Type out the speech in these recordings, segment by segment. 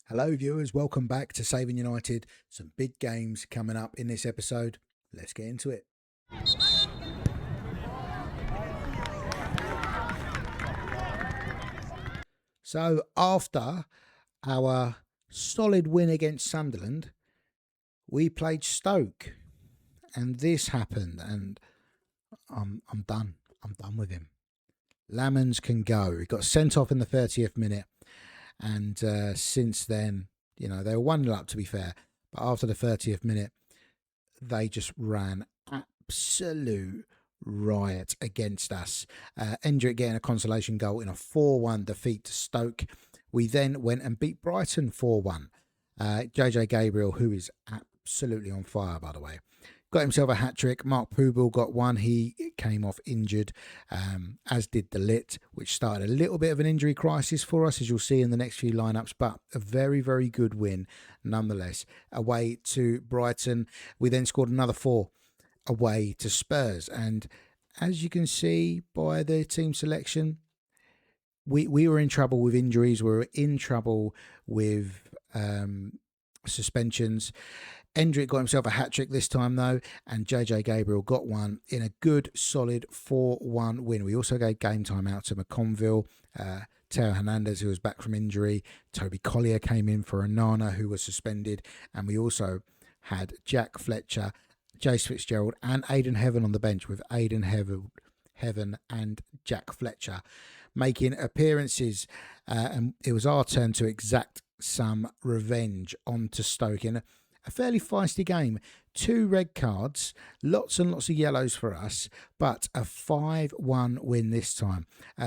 Hello, viewers. Welcome back to Saving United. Some big games coming up in this episode. Let's get into it. So, after our solid win against Sunderland, we played Stoke, and this happened, and I'm done. I'm done with him. Lamans can go. He got sent off in the 30th minute, and since then, they were 1-0 up, to be fair. But after the 30th minute, they just ran absolute riot against us. Endrick getting a consolation goal in a 4-1 defeat to Stoke. We then went and beat Brighton 4-1. JJ Gabriel, who is absolutely on fire, by the way, got himself a hat-trick. Mark Poobel got one. He came off injured, as did De Ligt, which started a little bit of an injury crisis for us, as you'll see in the next few lineups, but a very, very good win nonetheless. Away to Brighton, we then scored another 4 away to Spurs. And as you can see by the team selection, we were in trouble with injuries. We were in trouble with suspensions. Endrick got himself a hat-trick this time, though, and JJ Gabriel got one in a good, solid 4-1 win. We also gave game time out to McConville, Teo Hernandez, who was back from injury. Toby Collier came in for Onana, who was suspended, and we also had Jack Fletcher, Jace Fitzgerald, and Aidan Heaven on the bench, with Aidan Heaven and Jack Fletcher making appearances. And it was our turn to exact some revenge onto Stoke in a fairly feisty game. 2 red cards, lots and lots of yellows for us, but a 5-1 win this time.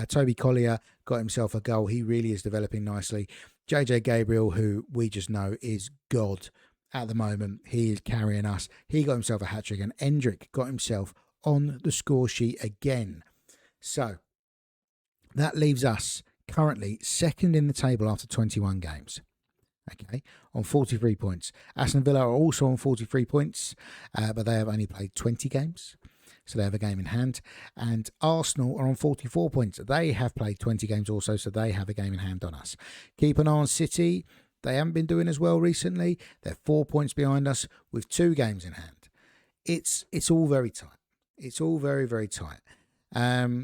Toby Collier got himself a goal. He really is developing nicely. JJ Gabriel, who we just know is God at the moment, he is carrying us. He got himself a hat-trick, and Endrick got himself on the score sheet again. So that leaves us currently second in the table after 21 games. Okay, on 43 points. Aston Villa are also on 43 points, but they have only played 20 games, so they have a game in hand. And Arsenal are on 44 points. They have played 20 games also, so they have a game in hand on us. Keep an eye on City. They haven't been doing as well recently. They're 4 points behind us with 2 games in hand. It's all very tight. It's all very, very tight.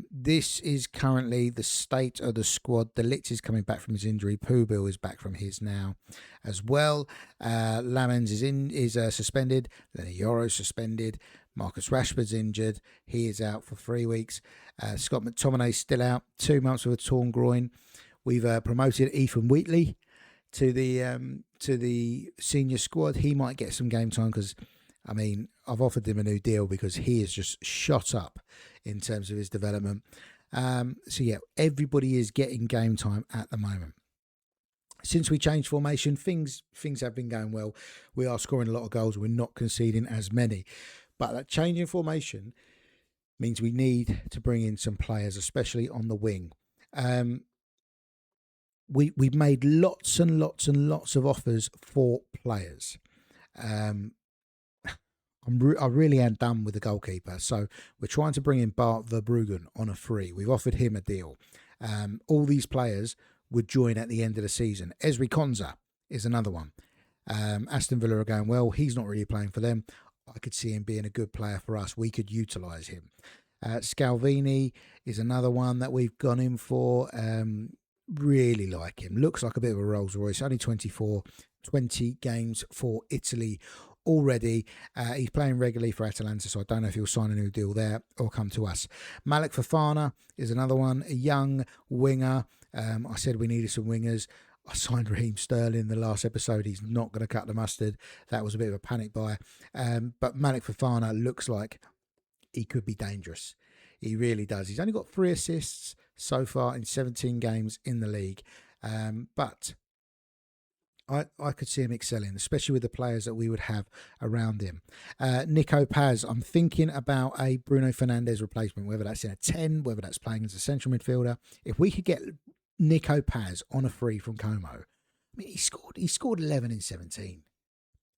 This is currently the state of the squad. De Ligt is coming back from his injury. Poobel is back from his now as well. Lamans is suspended. Lenny Yoro's suspended. Marcus Rashford's injured. He is out for 3 weeks. Scott McTominay's still out, 2 months with a torn groin. We've promoted Ethan Wheatley to the senior squad. He might get some game time because, I mean, I've offered him a new deal because he is just shot up in terms of his development. So yeah, everybody is getting game time at the moment. Since we changed formation, things have been going well. We are scoring a lot of goals. We're not conceding as many. But that change in formation means we need to bring in some players, especially on the wing. We've made lots and lots and lots of offers for players. I really am done with the goalkeeper. So we're trying to bring in Bart Verbruggen on a free. We've offered him a deal. All these players would join at the end of the season. Esri Konza is another one. Aston Villa are going well. He's not really playing for them. I could see him being a good player for us. We could utilise him. Scalvini is another one that we've gone in for. Really like him. Looks like a bit of a Rolls Royce. Only 24, 20 games for Italy already. He's playing regularly for Atalanta, so I don't know if he'll sign a new deal there or come to us. Malik Fofana is another one, a young winger. I said we needed some wingers. I signed Raheem Sterling in the last episode. He's not going to cut the mustard. That was a bit of a panic buy. But Malik Fofana looks like he could be dangerous. He really does. He's only got 3 assists so far in 17 games in the league. But I could see him excelling, especially with the players that we would have around him. Nico Paz, I'm thinking about a Bruno Fernandes replacement, whether that's in a 10, whether that's playing as a central midfielder. If we could get Nico Paz on a free from Como, I mean, he scored 11 in 17.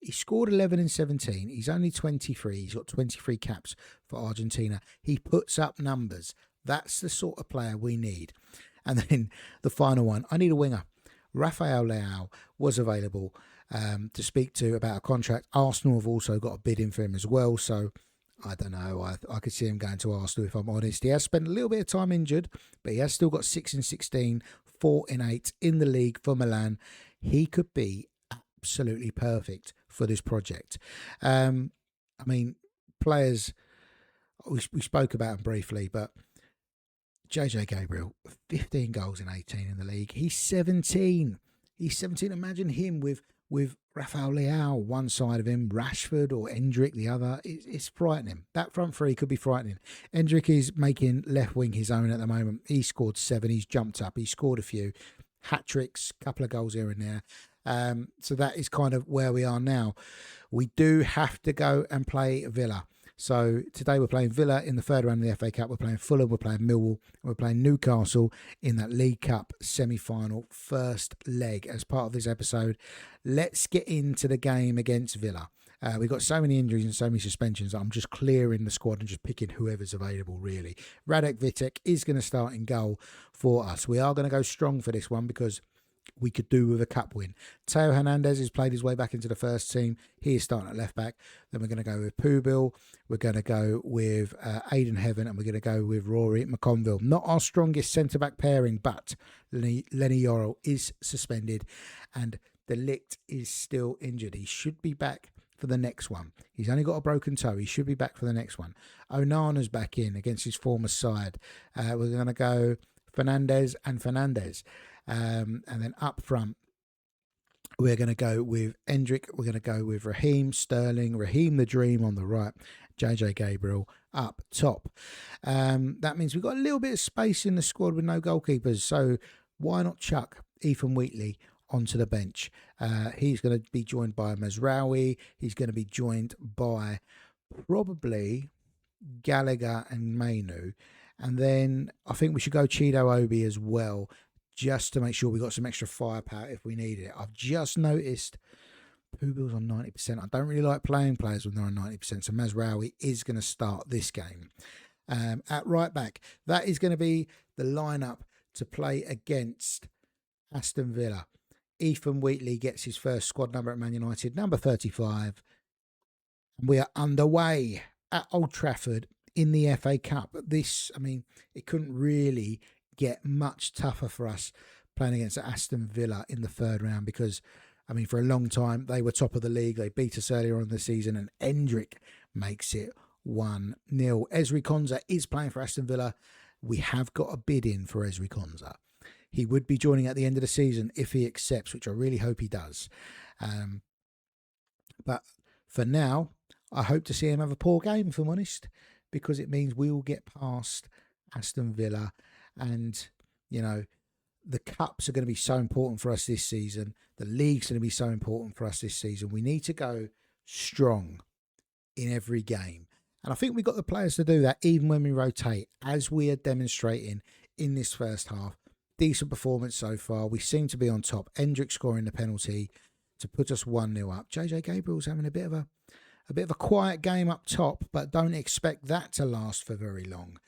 He scored 11 in 17. He's only 23. He's got 23 caps for Argentina. He puts up numbers. That's the sort of player we need. And then the final one, I need a winger. Rafael Leao was available to speak to about a contract. Arsenal have also got a bid in for him as well. So I don't know. I could see him going to Arsenal if I'm honest. He has spent a little bit of time injured, but he has still got 6 in 16, 4 in 8 in the league for Milan. He could be absolutely perfect for this project. I mean, players, we spoke about him briefly, but JJ Gabriel, 15 goals in 18 in the league. He's 17. He's 17. Imagine him with Rafael Leao one side of him, Rashford or Endrick the other. It's frightening. That front three could be frightening. Endrick is making left wing his own at the moment. He scored 7. He's jumped up. He scored a few hat tricks, couple of goals here and there. So that is kind of where we are now. We do have to go and play Villa. So today we're playing Villa in the third round of the FA Cup. We're playing Fulham, we're playing Millwall, we're playing Newcastle in that League Cup semi-final first leg as part of this episode. Let's get into the game against Villa. We've got so many injuries and so many suspensions. I'm just clearing the squad and just picking whoever's available, really. Radek Vitek is going to start in goal for us. We are going to go strong for this one because we could do with a cup win. Teo Hernandez has played his way back into the first team. He is starting at left back. Then we're going to go with Pubil. We're going to go with Aidan Heaven, and we're going to go with Rory McConville. Not our strongest centre-back pairing, but Lenny Yorrell is suspended, and De Ligt is still injured. He should be back for the next one. He's only got a broken toe. He should be back for the next one. Onana's back in against his former side. We're going to go Fernandez and Fernandez. And then up front, we're going to go with Endrick. We're going to go with Raheem Sterling, Raheem the Dream on the right, JJ Gabriel up top. That means we've got a little bit of space in the squad with no goalkeepers. So why not chuck Ethan Wheatley onto the bench? He's going to be joined by Mazraoui. He's going to be joined by probably Gallagher and Mainu. And then I think we should go Chido Obi as well, just to make sure we got some extra firepower if we need it. I've just noticed Pubil's on 90%. I don't really like playing players when they're on 90%, so Mazraoui is going to start this game. At right back, that is going to be the lineup to play against Aston Villa. Ethan Wheatley gets his first squad number at Man United, number 35. We are underway at Old Trafford in the FA Cup. This, I mean, it couldn't really get much tougher for us playing against Aston Villa in the third round because, I mean, for a long time, they were top of the league. They beat us earlier on in the season, and Endrick makes it 1-0. Ezri Konsa is playing for Aston Villa. We have got a bid in for Ezri Konsa. He would be joining at the end of the season if he accepts, which I really hope he does. But for now, I hope to see him have a poor game, if I'm honest, because it means we will get past Aston Villa. And, you know, the cups are going to be so important for us this season. The league's going to be so important for us this season. We need to go strong in every game. And I think we've got the players to do that, even when we rotate, as we are demonstrating in this first half. Decent performance so far. We seem to be on top. Endrick scoring the penalty to put us 1-0 up. JJ Gabriel's having a bit of a quiet game up top, but don't expect that to last for very long.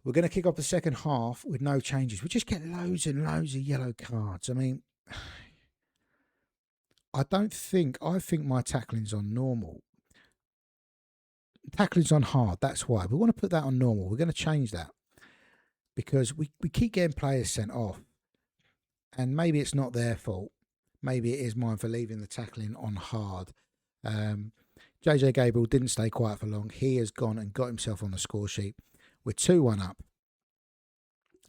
We're going to kick off the second half with no changes. We just get loads and loads of yellow cards. I mean, I think my tackling's on normal. Tackling's on hard, that's why. We want to put that on normal. We're going to change that because we keep getting players sent off. And maybe it's not their fault. Maybe it is mine for leaving the tackling on hard. JJ Gabriel didn't stay quiet for long. He has gone and got himself on the score sheet. We're 2-1 up.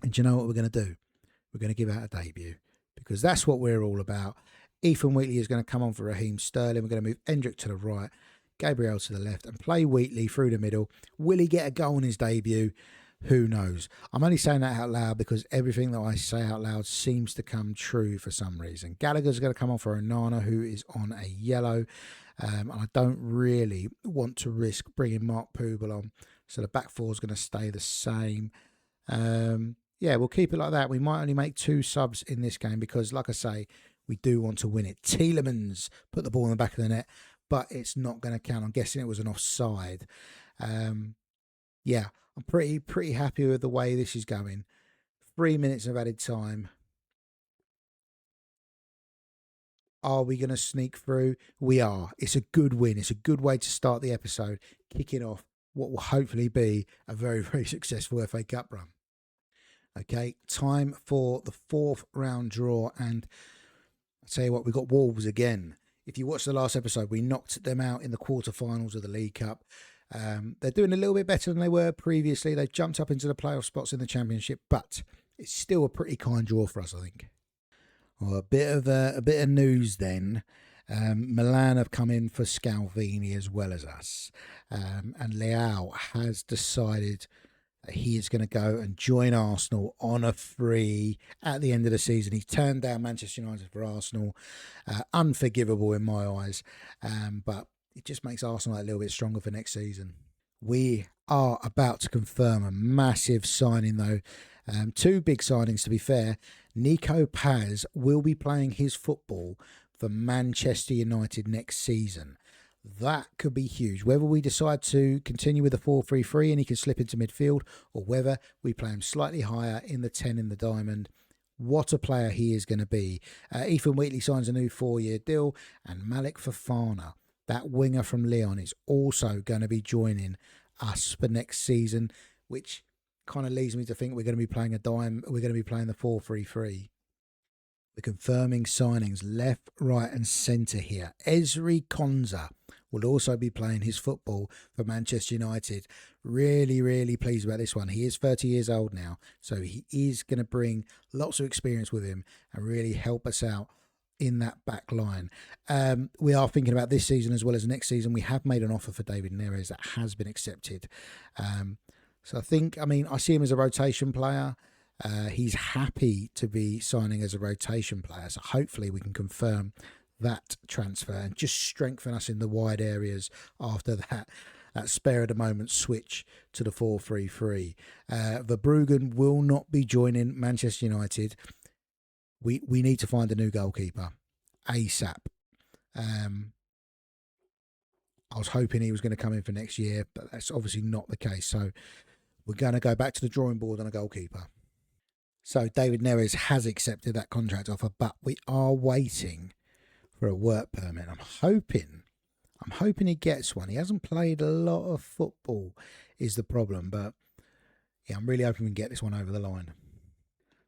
And do you know what we're going to do? We're going to give out a debut because that's what we're all about. Ethan Wheatley is going to come on for Raheem Sterling. We're going to move Endrick to the right, Gabriel to the left, and play Wheatley through the middle. Will he get a goal in his debut? Who knows? I'm only saying that out loud because everything that I say out loud seems to come true for some reason. Gallagher's going to come on for Onana, who is on a yellow. And I don't really want to risk bringing Mark Pubil on. So the back four is going to stay the same. Yeah, we'll keep it like that. We might only make 2 subs in this game because, like I say, we do want to win it. Tielemans put the ball in the back of the net, but it's not going to count. I'm guessing it was an offside. Yeah, I'm pretty happy with the way this is going. 3 minutes of added time. Are we going to sneak through? We are. It's a good win. It's a good way to start the episode, kicking off what will hopefully be a very, very successful FA Cup run. Okay, time for the 4th round draw. And I'll tell you what, we've got Wolves again. If you watched the last episode, we knocked them out in the quarterfinals of the League Cup. They're doing a little bit better than they were previously. They've jumped up into the playoff spots in the Championship, but it's still a pretty kind draw for us, I think. Well, a bit of news then. Milan have come in for Scalvini as well as us, and Leao has decided that he is going to go and join Arsenal on a free at the end of the season. He turned down Manchester United for Arsenal. Unforgivable in my eyes, but it just makes Arsenal a little bit stronger for next season. We are about to confirm a massive signing, though. 2 big signings, to be fair. Nico Paz will be playing his football for Manchester United next season. That could be huge. Whether we decide to continue with the 4-3-3 and he can slip into midfield, or whether we play him slightly higher in the 10 in the diamond, what a player he is going to be. Ethan Wheatley signs a new 4-year deal, and Malik Fofana, that winger from Lyon, is also going to be joining us for next season, which kind of leads me to think we're going to be playing we're going to be playing the 4-3-3. We're confirming signings left, right and centre here. Ezri Konsa will also be playing his football for Manchester United. Really, really pleased about this one. He is 30 years old now, so he is going to bring lots of experience with him and really help us out in that back line. We are thinking about this season as well as next season. We have made an offer for David Neres that has been accepted. So I see him as a rotation player. He's happy to be signing as a rotation player. So hopefully we can confirm that transfer and just strengthen us in the wide areas after that spare of the moment switch to the 4-3-3. Verbruggen will not be joining Manchester United. We need to find a new goalkeeper ASAP. I was hoping he was going to come in for next year, but that's obviously not the case. So we're going to go back to the drawing board on a goalkeeper. So David Neres has accepted that contract offer, but we are waiting for a work permit. I'm hoping he gets one. He hasn't played a lot of football is the problem, but yeah, I'm really hoping we can get this one over the line.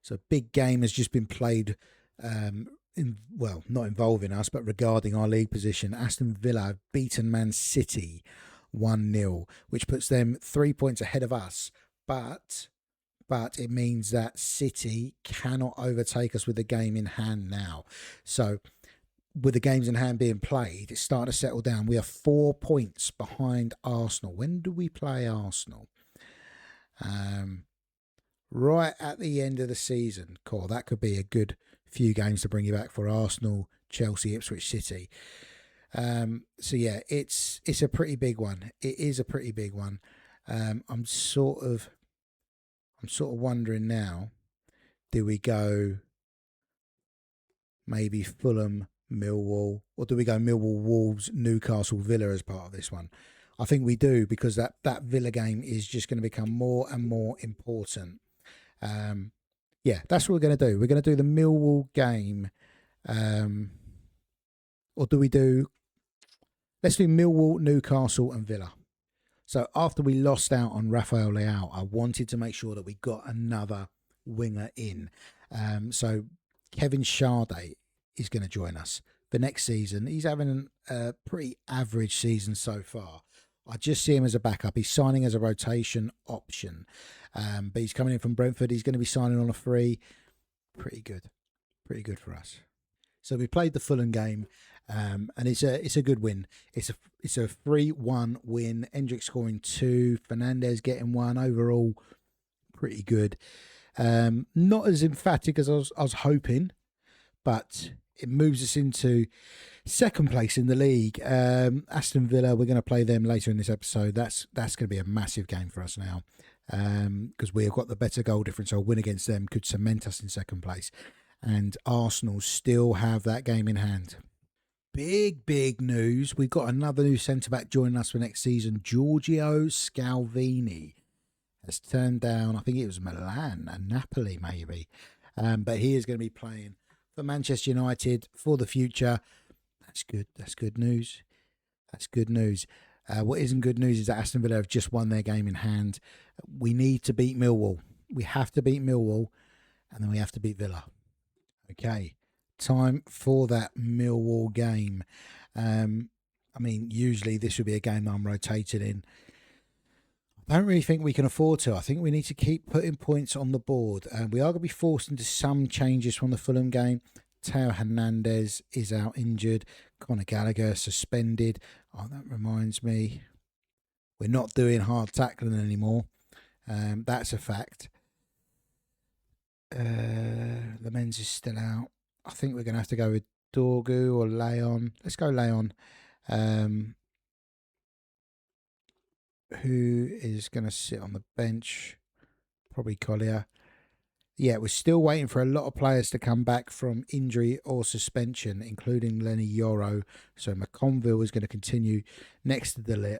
So a big game has just been played, not involving us, but regarding our league position. Aston Villa have beaten Man City 1-0, which puts them 3 points ahead of us. But it means that City cannot overtake us with the game in hand now. So with the games in hand being played, it's starting to settle down. We are 4 points behind Arsenal. When do we play Arsenal? Right at the end of the season. Cool. That could be a good few games to bring you back for Arsenal, Chelsea, Ipswich City. So yeah, it's a pretty big one. It is a pretty big one. I'm sort of wondering now, do we go maybe Fulham, Millwall, or do we go Millwall, Wolves, Newcastle, Villa as part of this one? I think we do, because that Villa game is just going to become more and more important. Yeah, that's what we're going to do. We're going to do the Millwall game. Or do we do... Let's do Millwall, Newcastle and Villa. So after we lost out on Rafael Leao, I wanted to make sure that we got another winger in. So Kevin Sade is going to join us for next season. He's having a pretty average season so far. I just see him as a backup. He's signing as a rotation option. But he's coming in from Brentford. He's going to be signing on a free. Pretty good. Pretty good for us. So we played the Fulham game, and it's a good win. It's a 3-1 win. Endrick scoring 2, Fernandez getting 1. Overall, pretty good. Not as emphatic as I was hoping, but it moves us into second place in the league. Aston Villa, we're going to play them later in this episode. That's going to be a massive game for us now, because we have got the better goal difference. So a win against them could cement us in second place. And Arsenal still have that game in hand. Big news. We've got another new centre-back joining us for next season. Giorgio Scalvini has turned down, I think it was Milan and Napoli maybe. But he is going to be playing for Manchester United for the future. That's good. That's good news. That's good news. What isn't good news is that Aston Villa have just won their game in hand. We need to beat Millwall. We have to beat Millwall, and then we have to beat Villa. Okay, time for that Millwall game. I mean, usually this would be a game I'm rotated in. I don't really think we can afford to. I think we need to keep putting points on the board. We are going to be forced into some changes from the Fulham game. Teo Hernandez is out injured. Conor Gallagher suspended. Oh, that reminds me. We're not doing hard tackling anymore. That's a fact. Lamens is still out. I think we're going to have to go with Dorgu or Leon. Let's go Leon. Who is going to sit on the bench? Probably Collier. Yeah, we're still waiting for a lot of players to come back from injury or suspension, including Lenny Yoro. So McConville is going to continue next to Delit.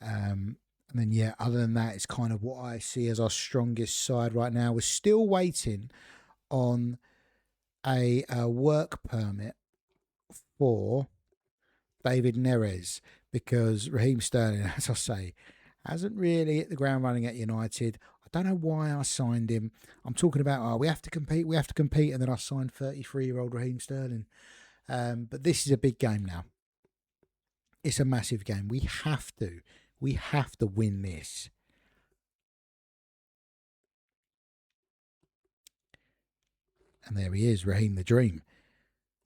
And then, yeah, other than that, it's kind of what I see as our strongest side right now. We're still waiting on a work permit for David Neres because Raheem Sterling, as I say, hasn't really hit the ground running at United. I don't know why I signed him. I'm talking about, we have to compete, and then I signed 33-year-old Raheem Sterling. But this is a big game now. It's a massive game. We have to win this. And there he is, Raheem the Dream.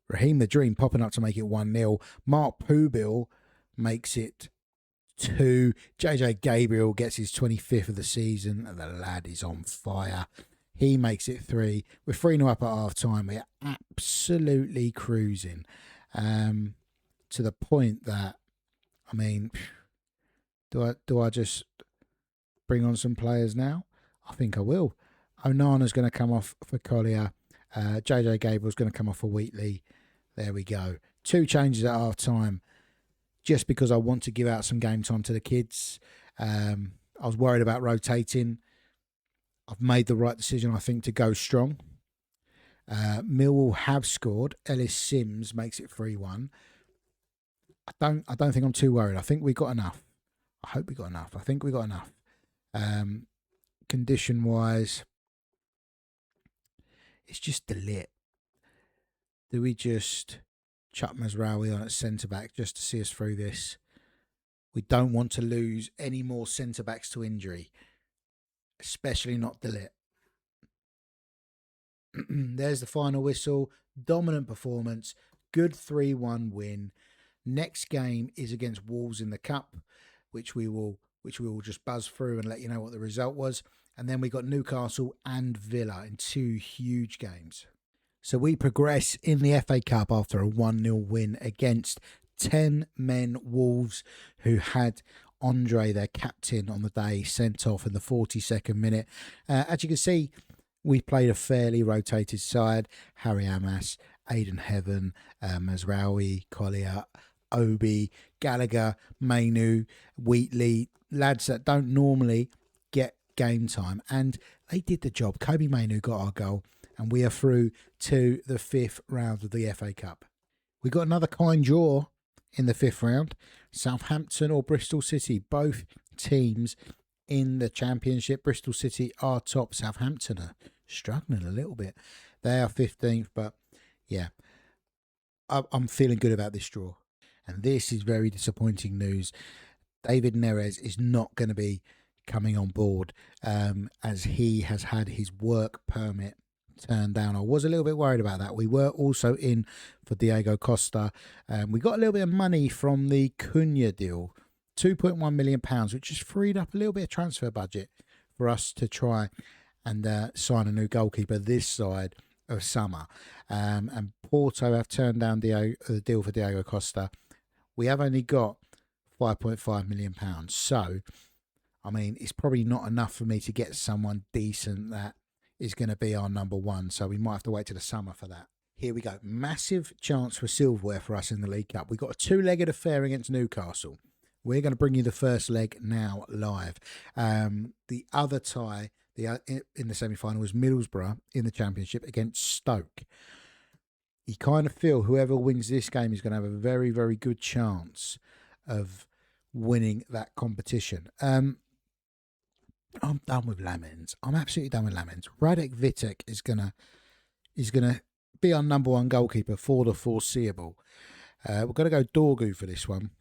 Raheem the Dream popping up to make it 1-0. Mark Pubil makes it 2. JJ Gabriel gets his 25th of the season, and the lad is on fire. He makes it 3. We're 3-0 up at half time. We're absolutely cruising. To the point that, I mean, do I just bring on some players now? I think I will. Onana's going to come off for Collier. JJ Gabriel's going to come off for Wheatley. There we go. 2 changes at half time. Just because I want to give out some game time to the kids. I was worried about rotating. I've made the right decision, I think, to go strong. Millwall have scored. Ellis Sims makes it 3-1. I don't think I'm too worried. I think we got enough. I hope we got enough. I think we got enough. Condition-wise, it's just Delit. Do we just chuck Mazraoui on at centre-back just to see us through this? We don't want to lose any more centre-backs to injury, especially not Delit. There's the final whistle. Dominant performance. Good 3-1 win. Next game is against Wolves in the Cup, which we will just buzz through and let you know what the result was. And then we got Newcastle and Villa in 2 huge games. So we progress in the FA Cup after a 1-0 win against 10-men Wolves, who had Andre, their captain, on the day sent off in the 42nd minute. As you can see, we played a fairly rotated side. Harry Amas, Aidan Heaven, Mazraoui, Collier, Obi, Gallagher, Mainu, Wheatley, lads that don't normally get game time. And they did the job. Kobe Mainu got our goal, and we are through to the 5th round of the FA Cup. We got another kind draw in the 5th round. Southampton or Bristol City, both teams in the Championship. Bristol City are top. Southampton are struggling a little bit. They are 15th, but yeah, I'm feeling good about this draw. And this is very disappointing news. David Neres is not going to be coming on board as he has had his work permit turned down. I was a little bit worried about that. We were also in for Diego Costa. We got a little bit of money from the Cunha deal, £2.1 million, which has freed up a little bit of transfer budget for us to try and sign a new goalkeeper this side of summer. And Porto have turned down the deal for Diego Costa. We have only got £5.5 million. So, I mean, it's probably not enough for me to get someone decent that is going to be our number one. So we might have to wait till the summer for that. Here we go. Massive chance for silverware for us in the League Cup. We've got a 2-legged affair against Newcastle. We're going to bring you the first leg now live. The other tie in the semi-final was Middlesbrough in the Championship against Stoke. you kind of feel whoever wins this game is going to have a very, very good chance of winning that competition. I'm done with Lamens. I'm absolutely done with Lamens. Radek Vitek is gonna be our number one goalkeeper for the foreseeable. We're going to go Dorgu for this one.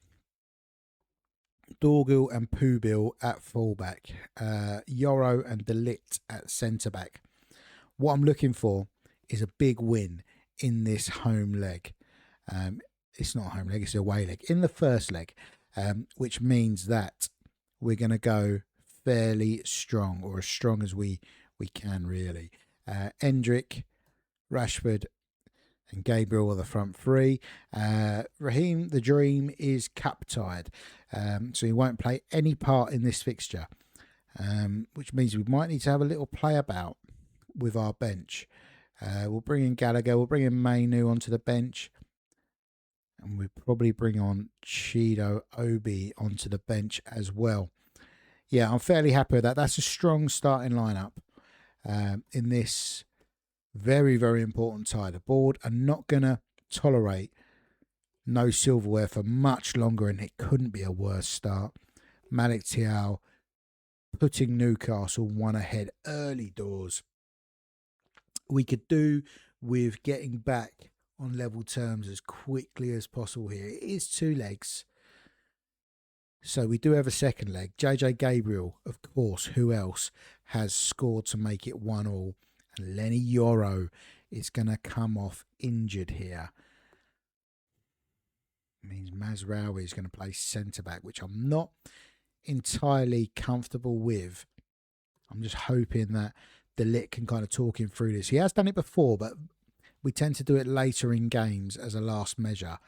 Dorgu and Pubil at fullback. Yoro and Delit at centre back. What I'm looking for is a big win in this home leg. It's not a home leg, it's a away leg. In the first leg, which means that we're going to go fairly strong, or as strong as we can, really. Endrick, Rashford, and Gabriel are the front three. Raheem the Dream is cup tied, so he won't play any part in this fixture, which means we might need to have a little play about with our bench. We'll bring in Gallagher, we'll bring in Mainu onto the bench, and we'll probably bring on Chido Obi onto the bench as well. Yeah, I'm fairly happy with that. That's a strong starting lineup in this very, very important tie. The board are not going to tolerate no silverware for much longer, and it couldn't be a worse start. Malik Tiao putting Newcastle one ahead early doors. We could do with getting back on level terms as quickly as possible here. It is 2 legs, so we do have a second leg. JJ Gabriel, of course, who else, has scored to make it 1-1. And Lenny Yoro is going to come off injured here. It means Mazraoui is going to play centre-back, which I'm not entirely comfortable with. I'm just hoping that Delit can kind of talk him through this. He has done it before, but we tend to do it later in games as a last measure.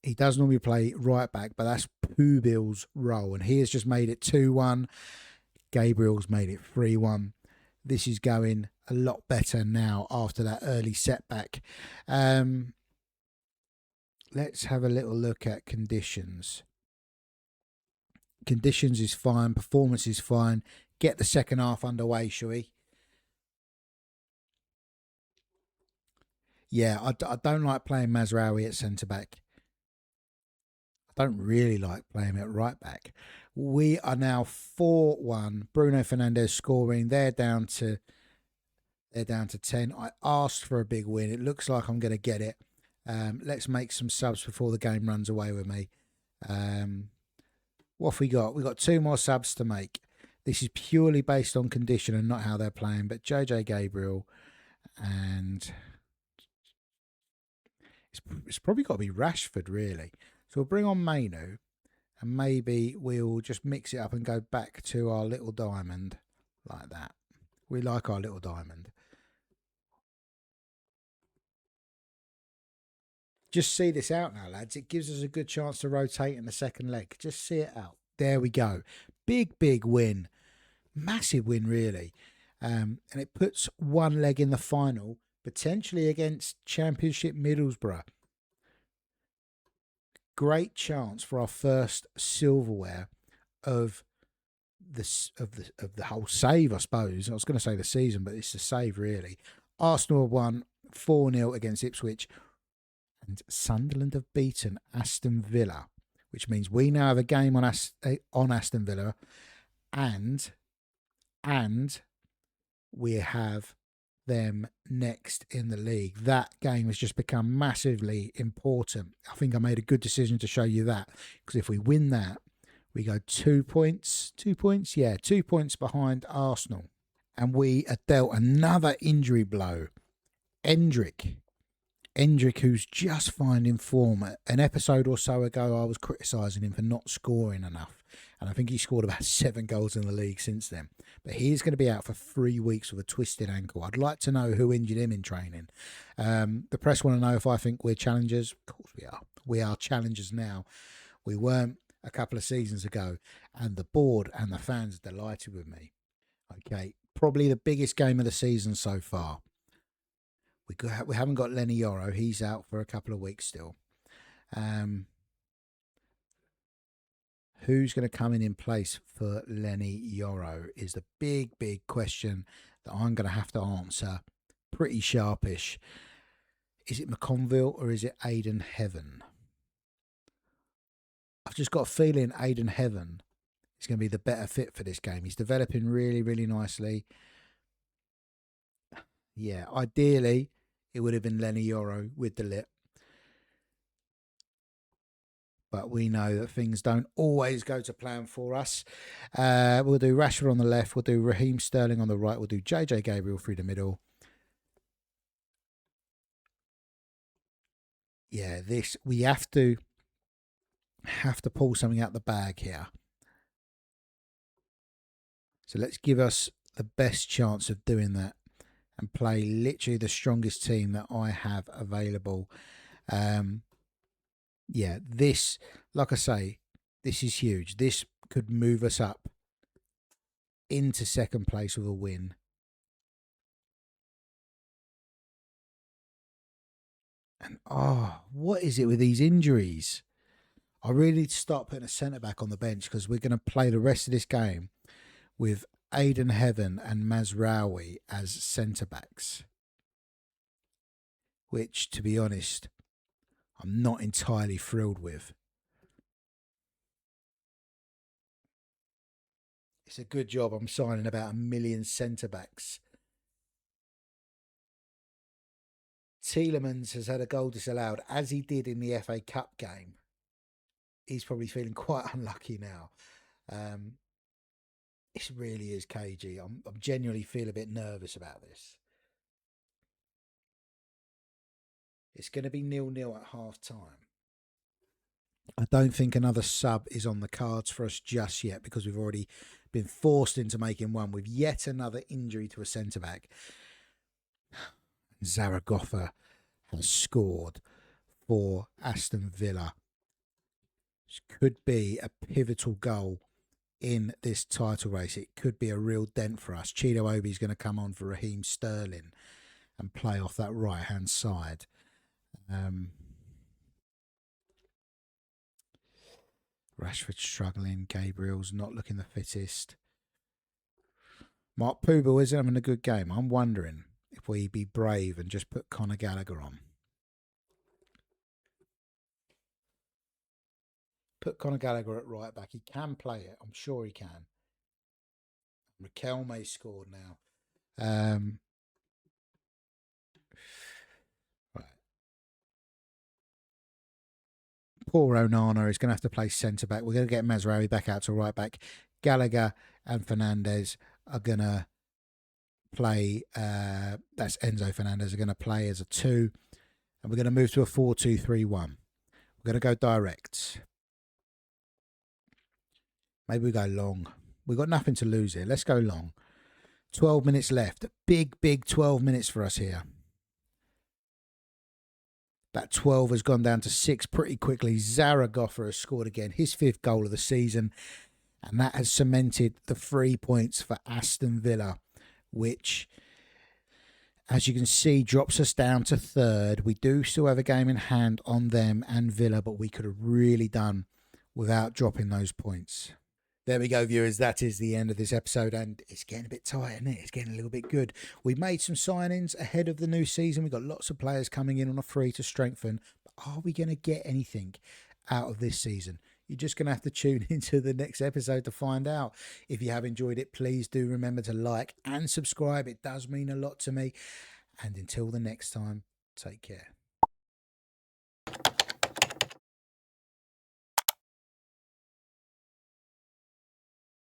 He does normally play right back, but that's Pubil's role, and he has just made it 2-1. Gabriel's made it 3-1. This is going a lot better now after that early setback. Let's have a little look at conditions. Conditions is fine. Performance is fine. Get the second half underway, shall we? Yeah, I don't like playing Mazraoui at centre-back. I don't really like playing him at right-back. We are now 4-1. Bruno Fernandes scoring. They're down to 10. I asked for a big win. It looks like I'm going to get it. Let's make some subs before the game runs away with me. What have we got? We've got 2 more subs to make. This is purely based on condition and not how they're playing. But JJ Gabriel, and it's probably got to be Rashford, really. So we'll bring on Mainu, and maybe we'll just mix it up and go back to our little diamond like that. We like our little diamond. Just see this out now, lads. It gives us a good chance to rotate in the second leg. Just see it out. There we go. Big, big win. Massive win, really. And it puts one leg in the final, potentially against Championship Middlesbrough. Great chance for our first silverware of the whole save, I suppose. I was going to say the season, but it's the save, really. Arsenal won 4-0 against Ipswich, and Sunderland have beaten Aston Villa, which means we now have a game on Aston Villa, and we have them next in the league. That game has just become massively important. I think I made a good decision to show you that, because if we win that, we go 2 points. 2 points? Yeah, 2 points behind Arsenal. And we are dealt another injury blow. Endrick, who's just finding form. An episode or so ago, I was criticising him for not scoring enough. And I think he scored about 7 goals in the league since then. But he is going to be out for 3 weeks with a twisted ankle. I'd like to know who injured him in training. The press want to know if I think we're challengers. Of course we are. We are challengers now. We weren't a couple of seasons ago. And the board and the fans are delighted with me. Okay, probably the biggest game of the season so far. We haven't got Lenny Yoro. He's out for a couple of weeks still. Who's going to come in place for Lenny Yoro is the big, big question that I'm going to have to answer pretty sharpish. Is it McConville or is it Aiden Heaven? I've just got a feeling Aiden Heaven is going to be the better fit for this game. He's developing really, really nicely. Yeah, ideally, it would have been Lenny Yoro with the lip. But we know that things don't always go to plan for us. We'll do Rashford on the left. We'll do Raheem Sterling on the right. We'll do JJ Gabriel through the middle. Yeah, this we have to pull something out the bag here. So let's give us the best chance of doing that and play literally the strongest team that I have available. Yeah, this, like I say, this is huge. This could move us up into second place with a win. And what is it with these injuries? I really need to start putting a centre-back on the bench because we're going to play the rest of this game with Aiden Heaven and Mazraoui as centre-backs. Which, to be honest, I'm not entirely thrilled with. It's a good job I'm signing about 1 million centre-backs. Tielemans has had a goal disallowed, as he did in the FA Cup game. He's probably feeling quite unlucky now. This really is cagey. I'm genuinely feel a bit nervous about this. It's going to be 0-0 at half time. I don't think another sub is on the cards for us just yet because we've already been forced into making one with yet another injury to a centre-back. Zaragoza has scored for Aston Villa. This could be a pivotal goal in this title race. It could be a real dent for us. Chido Obi's going to come on for Raheem Sterling and play off that right-hand side. Rashford's struggling. Gabriel's not looking the fittest. Mark Poobel isn't having a good game. I'm wondering if we be brave and just put Conor Gallagher on. Put Conor Gallagher at right back. He can play it. I'm sure he can. Raquel scored now. Right. Poor Onana is going to have to play centre back. We're going to get Mazraoui back out to right back. Gallagher and Fernandez are going to play. That's Enzo Fernandez are going to play as a 2, and we're going to move to a 4-2-3-1. We're going to go direct. Maybe we go long. We've got nothing to lose here. Let's go long. 12 minutes left. Big 12 minutes for us here. That 12 has gone down to 6 pretty quickly. Zaragoza has scored again, his 5th goal of the season. And that has cemented the 3 points for Aston Villa, which, as you can see, drops us down to 3rd. We do still have a game in hand on them and Villa, but we could have really done without dropping those points. There we go, viewers. That is the end of this episode, and it's getting a bit tight, isn't it? It's getting a little bit good. We made some signings ahead of the new season. We've got lots of players coming in on a free to strengthen, but are we going to get anything out of this season? You're just going to have to tune into the next episode to find out. If you have enjoyed it, please do remember to like and subscribe. It does mean a lot to me. And until the next time, take care.